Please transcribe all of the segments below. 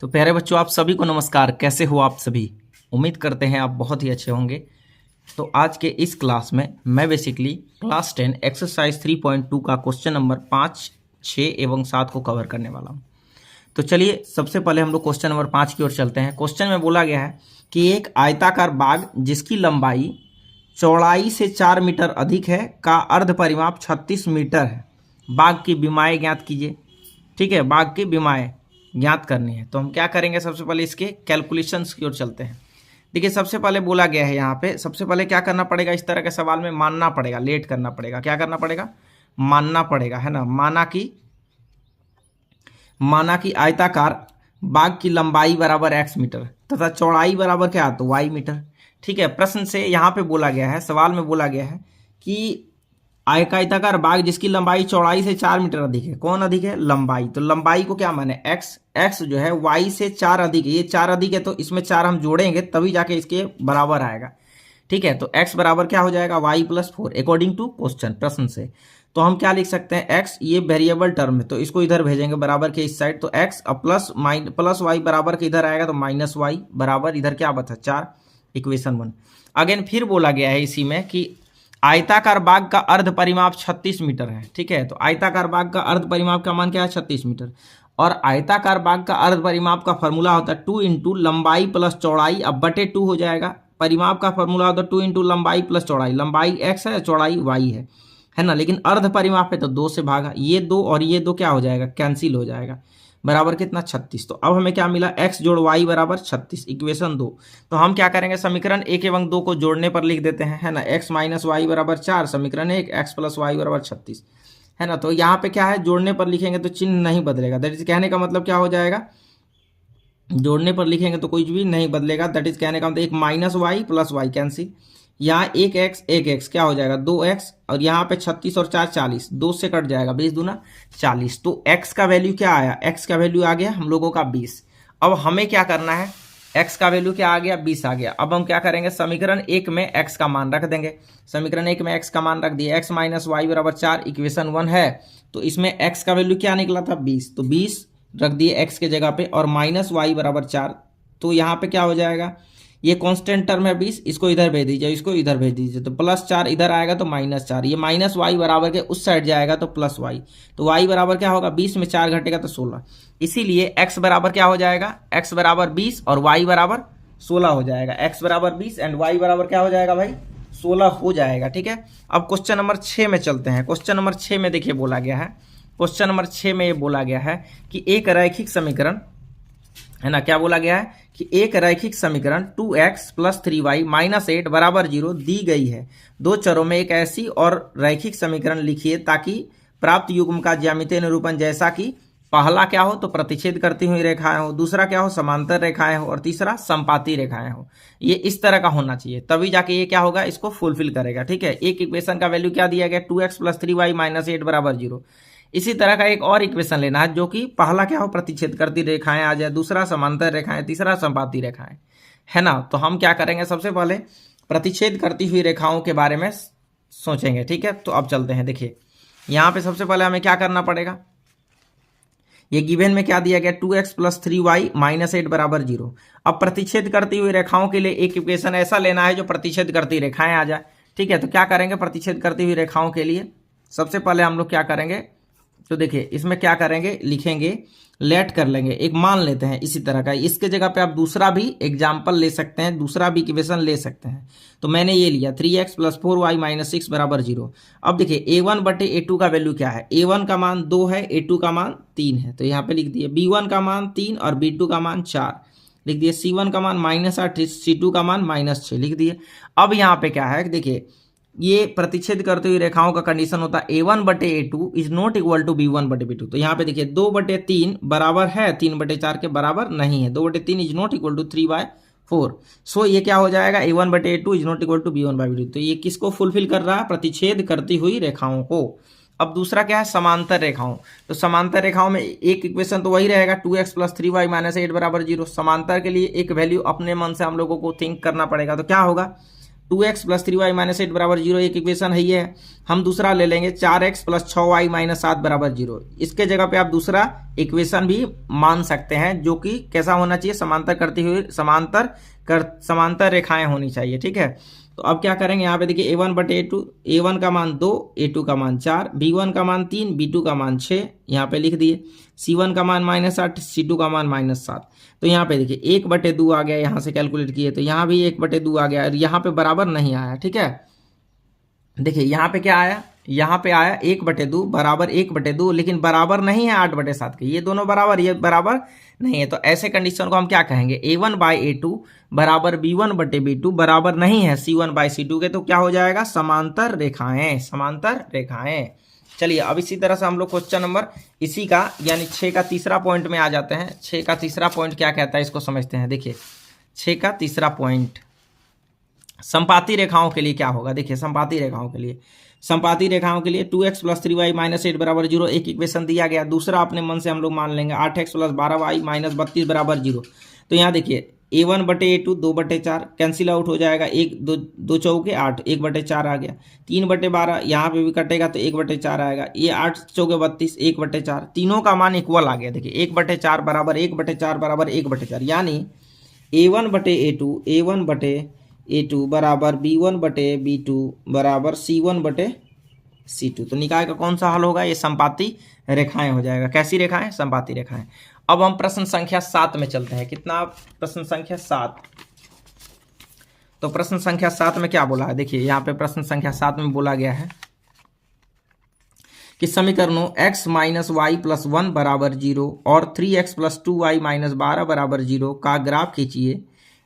तो प्यारे बच्चों, आप सभी को नमस्कार। कैसे हो आप सभी? उम्मीद करते हैं आप बहुत ही अच्छे होंगे। तो आज के इस क्लास में मैं बेसिकली क्लास 10 एक्सरसाइज 3.2 का क्वेश्चन नंबर 5, 6 एवं 7 को कवर करने वाला हूं। तो चलिए सबसे पहले हम लोग क्वेश्चन नंबर 5 की ओर चलते हैं। क्वेश्चन में बोला गया है कि एक आयताकार बाग जिसकी लंबाई चौड़ाई से 4 मीटर अधिक है का अर्ध परिमाप 36 मीटर है। बाग की विमाएँ ज्ञात कीजिए। ठीक है, बाग की विमाएँ ज्ञात करनी है। तो हम क्या करेंगे, सबसे पहले इसके कैलकुलेशंस की ओर चलते हैं। देखिए सबसे पहले बोला गया है यहाँ पे, सबसे पहले क्या करना पड़ेगा, इस तरह के सवाल में मानना पड़ेगा, लेट करना पड़ेगा। क्या करना पड़ेगा? मानना पड़ेगा, है ना। माना कि आयताकार बाग की लंबाई बराबर x मीटर तथा चौड़ाई बराबर क्या, तो y मीटर। ठीक है, प्रश्न से यहाँ पे बोला गया है, सवाल में बोला गया है कि आयताकार बाग जिसकी लंबाई चौड़ाई से 4 मीटर अधिक है। कौन अधिक है? लंबाई। तो लंबाई को क्या माने, x जो है y से 4 अधिक है। ये 4 अधिक है तो इसमें 4 हम जोड़ेंगे तभी जाके इसके बराबर आएगा। ठीक है, तो x बराबर क्या हो जाएगा, y + 4 अकॉर्डिंग टू क्वेश्चन, प्रश्न से। तो हम क्या लिख सकते हैं, x ये वेरिएबल टर्म है तो इसको इधर भेजेंगे बराबर के इस साइड। तो x प्लस y बराबर के इधर आएगा तो -y बराबर इधर क्या बचा, 4, इक्वेशन 1। अगेन फिर बोला गया है इसी में कि आयताकार बाग का अर्ध परिमाप 36 मीटर है। ठीक है, तो आयताकार बाग का अर्ध परिमाप का मान क्या है, 36 मीटर। और आयताकार बाग का अर्ध परिमाप का फॉर्मूला होता है 2 इंटू लंबाई प्लस चौड़ाई, अब बटे 2 हो जाएगा। परिमाप का फॉर्मूला होता है 2 इंटू लंबाई प्लस चौड़ाई। लंबाई x है, चौड़ाई y है ना। लेकिन अर्ध परिमाप है तो 2 से भागा, ये 2 और ये 2 क्या हो जाएगा, कैंसिल हो जाएगा। बराबर कितना, 36। तो अब हमें क्या मिला, x जोड़ y बराबर 36, इक्वेशन 2। तो हम क्या करेंगे, समीकरण 1 एवं 2 को जोड़ने पर लिख देते हैं, है ना। x - y बराबर 4, समीकरण 1, x + y बराबर 36, है ना। तो यहाँ पे क्या है, जोड़ने पर लिखेंगे तो चिन्ह नहीं बदलेगा। दैट इज कहने का मतलब क्या हो जाएगा, जोड़ने पर लिखेंगे तो कुछ भी नहीं बदलेगा। दैट इज कहने का मतलब एक -y + y कैंसिल, यहाँ एक x क्या हो जाएगा, 2x, और यहाँ पे 36 और 4 40, 2 से कट जाएगा, 20 दूना 40। तो x का वैल्यू क्या आया, x का वैल्यू आ गया हम लोगों का 20। अब हमें क्या करना है, x का वैल्यू क्या आ गया, 20 आ गया। अब हम क्या करेंगे, समीकरण 1 में x का मान रख देंगे। समीकरण 1 में x का मान रख दिया, x - y बराबर 4, इक्वेशन 1 है। तो इसमें x का वैल्यू क्या निकला था, 20। तो 20 रख दिए x के जगह पे, और -y बराबर 4। तो यहाँ पे क्या हो जाएगा, ये कांस्टेंट टर्म है 20, इसको इधर भेज दीजिए, इसको इधर भेज दीजिए। तो +4 इधर आएगा तो -4, ये -y बराबर के उस साइड जाएगा तो +y। तो y बराबर क्या होगा, 20 में 4 घटेगा तो 16। इसीलिए x बराबर क्या हो जाएगा, x बराबर 20 और y बराबर 16 हो जाएगा। x बराबर 20 एंड y बराबर क्या हो जाएगा भाई, 16 हो जाएगा। ठीक है, अब क्वेश्चन नंबर 6 में चलते हैं। क्वेश्चन नंबर 6 में देखिए बोला गया है, क्वेश्चन नंबर 6 में ये बोला गया है कि एक रैखिक समीकरण, है ना। क्या बोला गया है कि एक रैखिक समीकरण 2x + 3y - 8 बराबर 0 दी गई है। दो चरों में एक ऐसी और रैखिक समीकरण लिखिए ताकि प्राप्त युग्म का ज्यामितीय निरूपण जैसा कि पहला क्या हो, तो प्रतिच्छेद करती हुई रेखाएं हो, दूसरा क्या हो, समांतर रेखाएं हो, और तीसरा संपाती रेखाएं हो। ये इस तरह का होना चाहिए, तभी जाके ये क्या होगा, इसको फुलफिल करेगा। ठीक है, एक इक्वेशन का वैल्यू क्या दिया गया, 2x + 3y - 8 बराबर 0। इसी तरह का एक और इक्वेशन लेना है जो कि पहला क्या हो, प्रतिच्छेद करती रेखाएं आ जाए, दूसरा समांतर रेखाएं, तीसरा संपाती रेखाएं, है ना। तो हम क्या करेंगे, सबसे पहले प्रतिच्छेद करती हुई रेखाओं के बारे में सोचेंगे। ठीक है, तो अब चलते हैं। देखिए यहाँ पे सबसे पहले हमें क्या करना पड़ेगा, ये गिवन में क्या दिया गया, 2x + 3y - 8 बराबर 0। अब प्रतिच्छेद करती हुई रेखाओं के लिए एक इक्वेशन ऐसा लेना है जो प्रतिच्छेद करती रेखाएं आ जाए। ठीक है, तो क्या करेंगे, प्रतिच्छेद करती हुई रेखाओं के लिए सबसे पहले हम लोग क्या करेंगे, तो देखिए इसमें क्या करेंगे, लिखेंगे, लेट कर लेंगे, एक मान लेते हैं इसी तरह का। इसके जगह पे आप दूसरा भी एग्जाम्पल ले सकते हैं, दूसरा भी इक्वेशन ले सकते हैं। तो मैंने ये लिया 3x + 4y - 6 बराबर 0। अब देखिए a1 बटे a2 का वैल्यू क्या है, a1 का मान 2 है, a2 का मान 3 है। तो यहाँ पे लिख दिए b1 का मान 3 और b2 का मान 4 लिख दिए, c1 का मान -8, c2 का मान -6 लिख दिए। अब यहाँ पे क्या है, देखिए ये प्रतिच्छेद करते हुई रेखाओं का कंडीशन होता है a1 बटे a2 is not equal to b1 बटे b2। तो यहाँ पे देखिए 2/3 बराबर है 3/4 के बराबर नहीं है, 2/3 is not equal to 3/4। So ये क्या हो जाएगा, a1 बटे a2 is not equal to b1 by b2। तो ये किसको फुलफिल कर रहा है, प्रतिच्छेद करती हुई रेखाओं को। अब दूसरा क्या है, समांतर रेखाओं। तो समांतर रेखाओं में एक इक्वेशन तो वही रहेगा, 2x + 3y - 8 बराबर 0। समांतर के लिए एक वैल्यू अपने मन से हम लोगों को थिंक करना पड़ेगा। तो क्या होगा, 2x प्लस 3y माइनस 8 बराबर 0 एक इक्वेशन है ये है। हम दूसरा ले लेंगे 4x प्लस 6y माइनस 7 बराबर 0। इसके जगह पे आप दूसरा इक्वेशन भी मान सकते हैं, जो कि कैसा होना चाहिए, समांतर करती हुई समांतर रेखाएं होनी चाहिए। ठीक है, तो अब क्या करेंगे, यहाँ पे देखिए a1 बटे a2, a1 का मान 2, a2 का मान 4, b1 का मान 3, b2 का मान 6, यहाँ पे लिख दिए। c1 का मान -8, c2 का मान -7। तो यहाँ पे देखिए 1/2 आ गया, यहाँ से कैलकुलेट किए तो यहाँ भी 1/2 आ गया, और यहाँ पे बराबर नहीं आया। ठीक है, देखिए यहाँ पे क्या आया, यहाँ पे आया 1/2 बराबर 1/2, लेकिन बराबर नहीं है 8/7 के। ये दोनों बराबर, ये बराबर नहीं है। तो ऐसे कंडीशन को हम क्या कहेंगे, a1/a2 बराबर b1/b2 बराबर नहीं है c1/c2 के। तो क्या हो जाएगा, समांतर रेखाएं, समांतर रेखाएं। चलिए अब इसी तरह से हम लोग क्वेश्चन नंबर इसी का यानी 6 का तीसरा पॉइंट में आ जाते हैं। 6 का तीसरा पॉइंट क्या कहता है, इसको समझते हैं। देखिए 6 का तीसरा पॉइंट संपाती रेखाओं के लिए क्या होगा। देखिए संपाती रेखाओं के लिए 2x प्लस 3y माइनस 8 बराबर 0 एक इक्वेशन दिया गया। दूसरा अपने मन से हम लोग मान लेंगे 8x प्लस 12y माइनस 32 बराबर 0। तो यहाँ देखिए a1 बटे a2 2/4 कैंसिल आउट हो जाएगा, 1 2 चौके 8, 1/4 आ गया। 3/12 यहाँ पे भी कटेगा तो 1/4 आएगा। ये 8 चौके 32, 1/4, तीनों का मान इक्वल आ गया। देखिए 1/4 बराबर 1/4 बराबर 1/4, यानी a1 बटे a2 बराबर b1 बटे b2 बराबर c1 बटे c2। तो निकाय का कौन सा हल होगा, ये संपाती रेखाएं हो जाएगा। कैसी रेखाएं, संपाती रेखाएं। अब हम प्रश्न संख्या 7 में चलते हैं। कितना, प्रश्न संख्या 7। तो प्रश्न संख्या 7 में क्या बोला है, देखिए यहाँ पे प्रश्न संख्या 7 में बोला गया है कि समीकरणों x माइनस वाई प्लस 1 बराबर 0 और 3x प्लस 2y माइनस 12 बराबर 0 का ग्राफ खींचिए।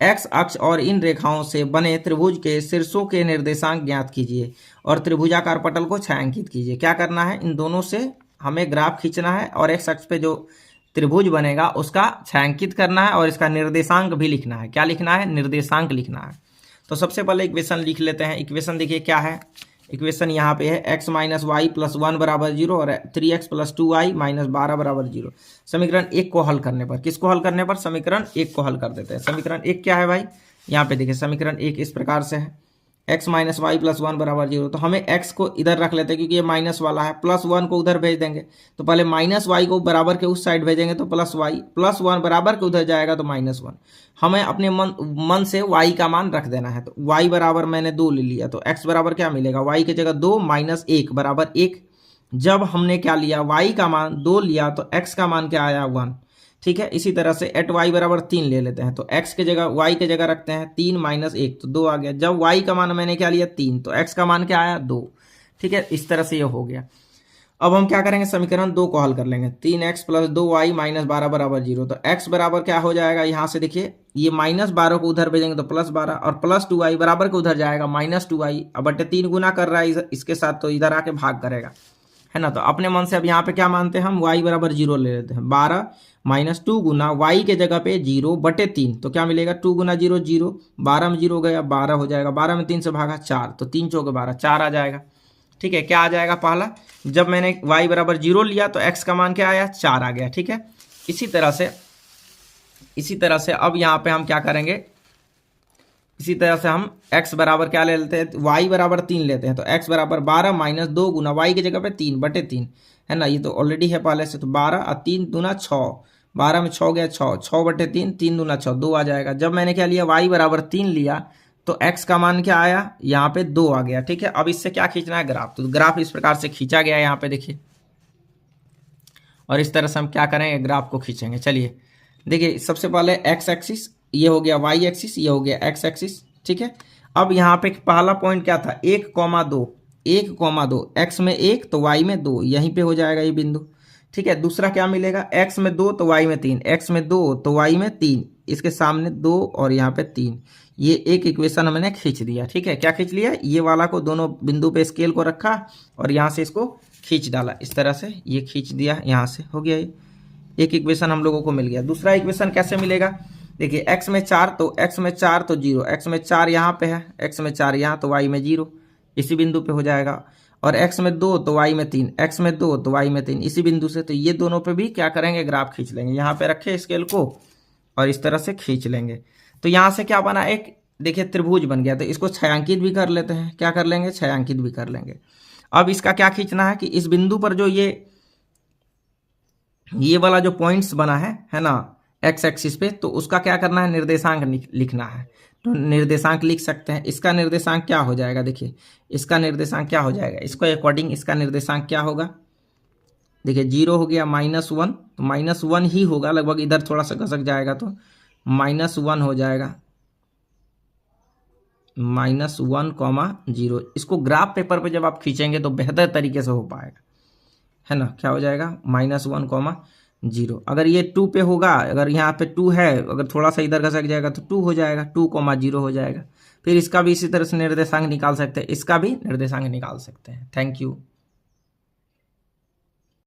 x अक्ष और इन रेखाओं से बने त्रिभुज के शीर्षों के निर्देशांक ज्ञात कीजिए और त्रिभुजाकार पटल को छायांकित कीजिए। क्या करना है, इन दोनों से हमें ग्राफ खींचना है और x अक्ष पे जो त्रिभुज बनेगा उसका छायांकित करना है और इसका निर्देशांक भी लिखना है। क्या लिखना है, निर्देशांक लिखना है। तो सबसे पहले इक्वेशन लिख लेते हैं। इक्वेशन देखिए क्या है, इक्वेशन यहाँ पे है x माइनस वाई प्लस 1 बराबर 0 और 3x प्लस 2y माइनस 12 बराबर 0। समीकरण 1 को हल करने पर, किसको हल करने पर, समीकरण 1 को हल कर देते हैं। समीकरण 1 क्या है भाई, यहाँ पे देखिए समीकरण 1 इस प्रकार से है, x माइनस वाई प्लस 1 बराबर 0। तो हमें x को इधर रख लेते हैं क्योंकि ये माइनस वाला है, प्लस 1 को उधर भेज देंगे। तो पहले माइनस वाई को बराबर के उस साइड भेजेंगे तो प्लस वाई, प्लस 1 बराबर के उधर जाएगा तो -1। हमें अपने मन से y का मान रख देना है। तो y बराबर मैंने 2 ले लिया, तो x बराबर क्या मिलेगा, y की जगह 2 माइनस 1 बराबर 1। जब हमने क्या लिया, y का मान 2 लिया तो x का मान क्या आया, 1। ठीक है, इसी तरह से एट y बराबर 3 ले लेते हैं। तो x के जगह y के जगह रखते हैं 3 माइनस 1 तो 2 आ गया। जब y का मान मैंने क्या लिया, 3, तो x का मान क्या आया, 2। ठीक है, इस तरह से ये हो गया। अब हम क्या करेंगे, समीकरण 2 को हल कर लेंगे। 3x प्लस 2y माइनस 12 बराबर 0। तो x बराबर क्या हो जाएगा, यहाँ से देखिए ये -12 को उधर भेजेंगे तो +12 और प्लस 2y बराबर के उधर जाएगा -2y। अब बटे 3 गुना कर रहा है इसके साथ, तो इधर आके भाग करेगा, है ना। तो अपने मन से अब यहाँ पे क्या मानते हैं हम, y बराबर 0 ले लेते हैं। 12 माइनस 2 गुना y के जगह पे 0 बटे 3, तो क्या मिलेगा, 2 गुना 0 0, 12 में 0 गया 12 हो जाएगा, 12 में 3 से भागा 4, तो 3 चौके 12, 4 आ जाएगा। ठीक है, क्या आ जाएगा, पहला जब मैंने y बराबर 0 लिया तो x का मान क्या आया, 4 आ गया। ठीक है, इसी तरह से अब यहाँ पे हम क्या करेंगे, इसी तरह से हम x बराबर क्या ले लेते हैं, y बराबर 3 लेते हैं। तो x बराबर 12 माइनस 2 गुना y की जगह पे 3 बटे 3, है ना, ये तो ऑलरेडी है पहले से। तो 12 और 3 दूना 6, 12 में 6 गया 6, 6 बटे 3, 3 दूना 6, 2 आ जाएगा। जब मैंने क्या लिया, y बराबर 3 लिया तो x का मान क्या आया, यहाँ पे 2 आ गया। ठीक है, अब इससे क्या खींचना है, ग्राफ। तो ग्राफ इस प्रकार से खींचा गया है यहाँ पे देखिए, और इस तरह से हम क्या करेंगे, ग्राफ को खींचेंगे। चलिए देखिए, सबसे पहले x एक्सिस ये हो गया, y एक्सिस ये हो गया, x एक्सिस। ठीक है, अब यहाँ पे पहला पॉइंट क्या था, 1,2, 1,2, x में 1 तो y में 2, यहीं पे हो जाएगा ये बिंदु। ठीक है, दूसरा क्या मिलेगा, x में 2 तो y में 3, x में 2 तो y में 3, इसके सामने 2 और यहाँ पे 3, ये एक इक्वेशन हमने खींच दिया। ठीक है, क्या खींच लिया, ये वाला को दोनों बिंदु पे स्केल को रखा और यहाँ से इसको खींच डाला, इस तरह से ये खींच दिया, यहाँ से हो गया, ये एक इक्वेशन हम लोगों को मिल गया। दूसरा इक्वेशन कैसे मिलेगा, देखिए x में 4 तो 0, x में 4 यहाँ पे है, x में 4 यहाँ तो y में 0, इसी बिंदु पे हो जाएगा। और x में 2 तो y में 3, x में 2 तो y में 3, इसी बिंदु से। तो ये दोनों पे भी क्या करेंगे, ग्राफ खींच लेंगे। यहाँ पे रखे स्केल को और इस तरह से खींच लेंगे। तो यहाँ से क्या बना, एक देखिए त्रिभुज बन गया, तो इसको छायांकित भी कर लेते हैं। क्या कर लेंगे? छायांकित भी कर लेंगे। अब इसका क्या खींचना है कि इस बिंदु पर जो ये वाला जो पॉइंट्स बना है ना, एक्स एक्सिस पे, तो उसका क्या करना है? निर्देशांक लिखना है। तो निर्देशांक लिख सकते हैं। इसका निर्देशांक क्या हो जाएगा? देखिए इसका निर्देशांक क्या हो जाएगा, इसको अकॉर्डिंग इसका निर्देशांक क्या होगा? देखिए 0 हो गया, -1, तो -1 ही होगा लगभग, इधर थोड़ा सा घसक जाएगा तो -1 हो जाएगा, -1, 0। इसको ग्राफ पेपर पे जब आप खींचेंगे तो बेहतर तरीके से हो पाएगा, है ना। क्या हो जाएगा? -1, 0। अगर ये 2 पे होगा, अगर यहाँ पे 2 है, अगर थोड़ा सा इधर घसक जाएगा तो 2 हो जाएगा, 2, 0 हो जाएगा। फिर इसका भी इसी तरह से निर्देशांक निकाल सकते हैं, इसका भी निर्देशांक निकाल सकते हैं। Thank you.